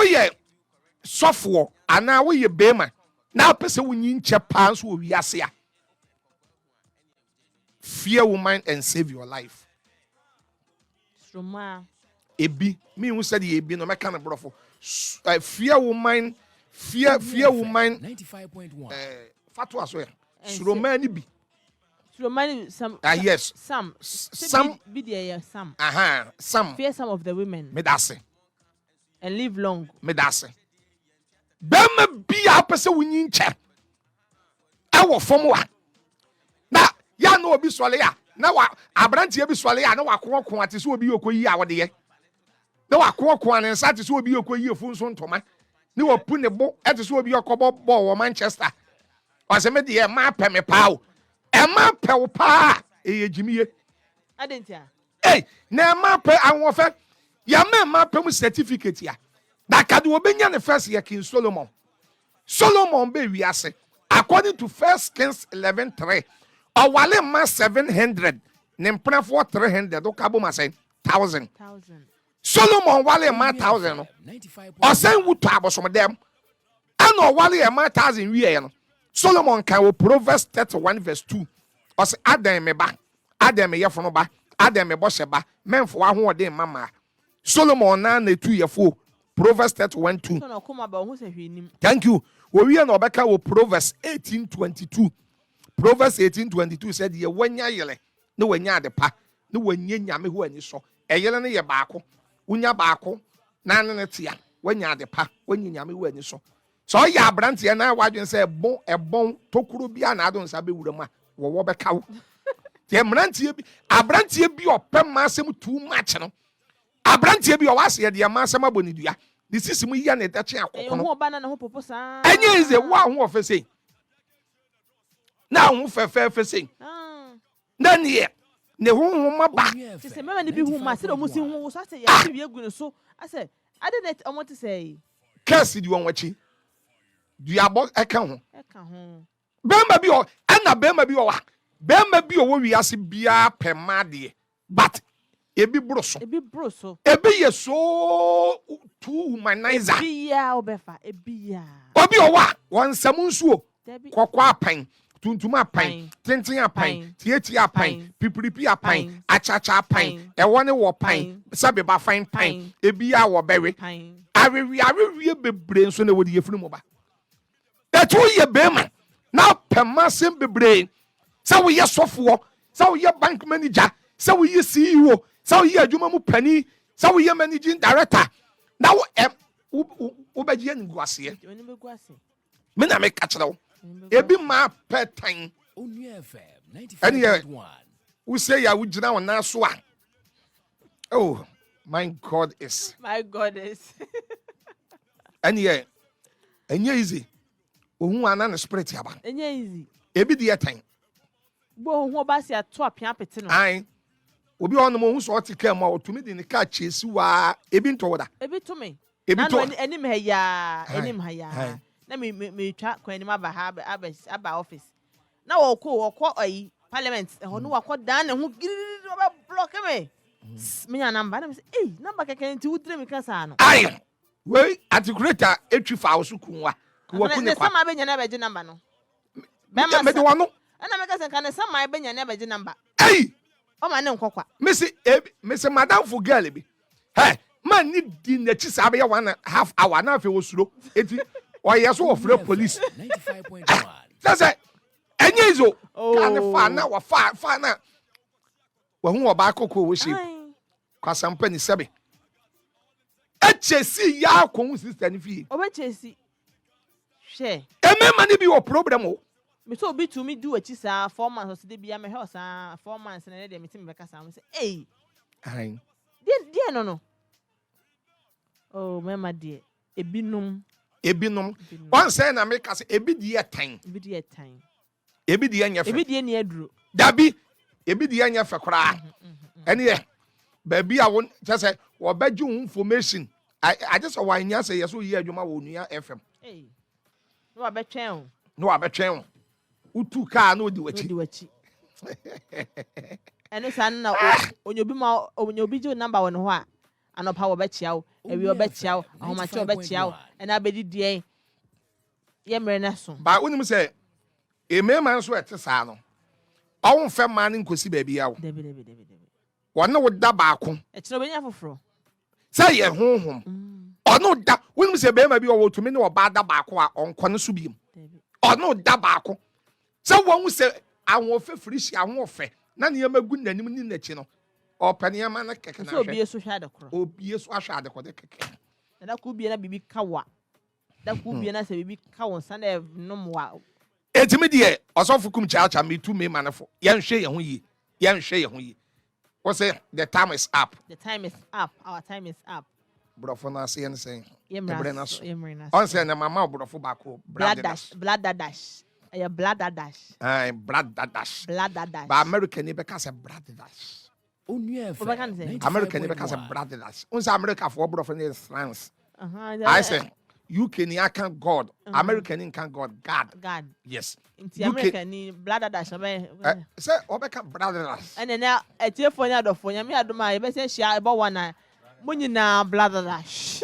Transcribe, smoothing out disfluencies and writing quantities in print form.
ye software ana wo ye bema na pese wunyi nche pa so wi ase a fear woman and save your life. Stroma. Ebi me who said ebi no meka na brofo. Fear woman 95.1 fatwa so ya. Stroma ni bi. Stroma ni some Yes. Some be there some. Some. Fear some of the women. Me da se. And live long. Me da se. Bema bia pese wunyi nche. Ewo fom wa. Na ya no obi sole ya. Na wa abrantie bi sole ya na wa kokon ate so obi yokoyi a wode ye. Na wa kokon ne nsa ate so obi yokoyi efu nso ntoma. Ni wa pu ne bo ate so obi yokobo ball wo Manchester. O se me de e ma pe me pa o. E ma pe wo pa e yejimiye. Adentia. Na ma pe anwofe ya ma pe mu certificate ya. Da kade obenya ne first year King Solomon. Solomon be wiase. According to 1 Kings 11:3, awale ma 700, ne mpena for 300, o kabo ma say 1,000. Solomon wale ma 1,000 no. O say wuto abosom dem. Ano wale ma 1,000 wiye no. Solomon kan wo Proverbs 31:2. O say adan me ba, adan me yefo no ba, adan me bose ba, menfo wa ho ode mama. Solomon na na tu yefo. Proverbs 31:2. Thank you. We are no beka wo Proverbs 18:22. Proverbs 18:22 said ye wanya yele no wanya adepa no wanya nyame ho ani so. Eyele ne ye baako. Unya baako na ne tia. Wanya adepa wanya nyame ho ani so. So ya abrante na wadwen say ebon tokuro bia na adon sa be wura ma wo beka wo. Te mrantie bi abrante bi opem ma asem too much no. Abrantie bi o wase ye de ma asem abonidua. The system we yan it actually any is a one who say now who fair saying then here ne who ma ba say me be who ma say almost who so say ya be so I say I didn't I want to say curse you on wachi do ya bo eka ho bemba bi o na bemba bi o wa bemba bi o wo wiase bia pema de but ebi broso ebi ye so too humanizer ebi ya obefa ebi ya obi o wa wonsam nsuo kokwa apan tuntum apan tenten apan tietie apan pipiripi apan achacha apan ewo ne wo pan sabe ba fine pan ebi ya wo bewe arewi bebre nso na wodi yefunu mo ba etu ye bema na pema sem bebre sa wo ye sofo sa wo ye bank manager sa wo ye CEO sa wo ye adwuma mu pani sa wo ye managing director na wo beji en guase me na me ka kire ebi ma petan Onua FM 95.1 we say ya wo gina wona so a oh my god is enye easy ohun ana na spirit yaba enye easy ebi de yetan bo ho ba se ato apia pete no ai obi on mo hu so otika ma otumi de ne ka chesi wa ebi ntowoda ebi to me ebi to enim ha ya enim ha ya na me twa kwani ma ba ha aba office na wo ko ayi parliament ho no wakọ dan ne ho ba block me me nya number na me say eh number keke nti wudre me kasa no ai we articulator etwi fa wo kunwa ko ku ne kwa sama be nya na be je number no me de wano na me kasa kan sama be nya na be je number ei o ma ne nkokwa me say madam for girl bi hey man need di na chi sa be 1.5 hour na fe wo suro eti o yeso of police 95.1 that's it enye izo kan fa na wa fa na wa hu oba akoko wo shape kwasampa ni sebe echesi ya akon sister ni fi oba chesi she emema ni bi o problem o me so obi to me do achi sa 4 months so de bia me he sa 4 months na de me tim be kasa me say eh ai die no oh mema die ebinum one say na me ka say ebi die tan ebi die nya fe ebi die ni aduro dabi ebi die nya fe kora ene ye baby a won just say wo baju information I just wan nya say yeso yi adwuma wo Onua FM no abetwen utu ka na odi wachi eno san na onyobi jo number won ho a anopa wo bechiao ewi wo bechiao ahomache wo bechiao ena bedi die ye mere na so ba wonim say emema nso ete saa no ɔwo mfɛ ma ne nkosi baabi yawo debi wɔne wo da baako ekiro benya foforo sɛ yɛ honhom ɔno da wonim sɛ bɛrima bi ɔwɔ tumi ne ɔba da baako a ɔnkɔ ne so biem ɔno da baako sɛ wɔn sɛ ahoɔfɛ Felicia ahoɔfɛ na nneɛma gu n'anim ne n'akyi no ɔpɛ nneɛma no kɛkɛ na hwɛ obie so hwɛ adekoro obie so ahwɛ adekoro de kɛkɛ na ku bie na bibi kawa da ku bie na sɛ bibi kawo nsa na nom wa etimi deɛ ɔsɔfo Kumchacha me tu me manefo yɛnhwɛ yɛn ho yie wɔ sɛ the time is up our time is up brɔfo no ase yɛn sɛ yemra na so yemra na ɔn sɛ na mama brɔfo baako blood dash blood dash ai blood dash ba America ni bɛka sɛ blood dash Onua America ni bɛka sɛ blood dash on sɛ America fo brɔfo ni France I say UK ni aka God America ni kan God yes America ni blood dash sɛ ɔbɛka blood dash ɛna na etiefo ni adɔfo nyame adoma yɛbɛsɛ hia ɛbɔ wana mo nyina blood dash